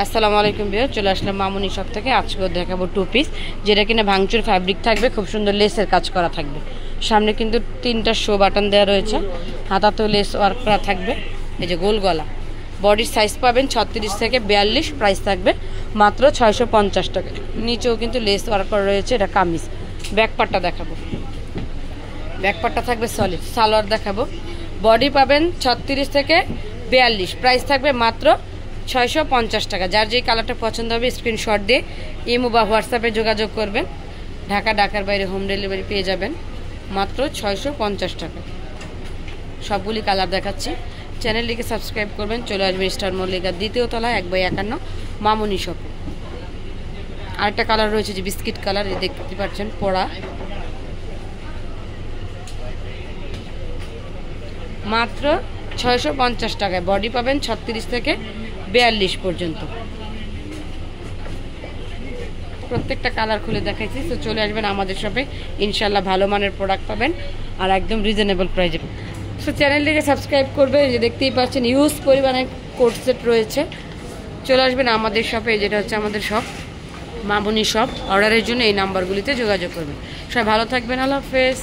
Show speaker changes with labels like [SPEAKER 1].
[SPEAKER 1] আসসালামু আলাইকুম ভিউয়ার, চলে আসলাম মামুনি শপ থেকে। আজকে দেখাবো টু পিস, যেটা কিনা ভাঙচুর ফ্যাব্রিক থাকবে, খুব সুন্দর লেসের কাজ করা থাকবে। সামনে কিন্তু 3টা শো বাটন দেওয়া রয়েছে, হাতাতেও লেস ওয়ার্ক করা থাকবে। এই যে গোল গলা, বডির সাইজ পাবেন 36 থেকে 42, প্রাইস থাকবে মাত্র 650 টাকা। নিচেও কিন্তু লেস ওয়ার্ক করা রয়েছে, এটা কামিজ। ব্যাক পার্টটা দেখাবো, ব্যাক পার্টটা থাকবে সলিড। সালোয়ার দেখাবো, বডি পাবেন 36 থেকে 42, প্রাইস থাকবে মাত্র 650 টাকা। যার যেই কালারটা পছন্দ হবে স্ক্রিনশট দিয়ে ইমো বা হোয়াটসঅ্যাপে যোগাযোগ করবেন। ঢাকার বাইরে হোম ডেলিভারি পেয়ে যাবেন মাত্র 650 টাকা। সবগুলি কালার দেখাচ্ছি, চ্যানেলটিকে সাবস্ক্রাইব করবেন। চলে আসবেন স্টার মল্লিকার 2য় তলায় 1/51 মামুনি শপে। আরেকটা কালার রয়েছে যে বিস্কিট কালার, দেখতে পাচ্ছেন পড়া, মাত্র 650 টাকায়। বডি পাবেন 36 থেকে 42 পর্যন্ত। প্রত্যেকটা কালার খুলে দেখাইছি, তো চলে আসবেন আমাদের শপে, ইনশাল্লাহ ভালো মানের প্রোডাক্ট পাবেন আর একদম রিজনেবল প্রাইসে। সো চ্যানেলটিকে সাবস্ক্রাইব করবে। যে দেখতেই পাচ্ছেন ইউজ পরিমাণের কোট সেট রয়েছে। চলে আসবেন আমাদের শপে, যেটা হচ্ছে আমাদের শপ মামুনি শপ। অর্ডারের জন্য এই নাম্বারগুলিতে যোগাযোগ করবেন। সবাই ভালো থাকবেন, আল্লাহ হাফেজ।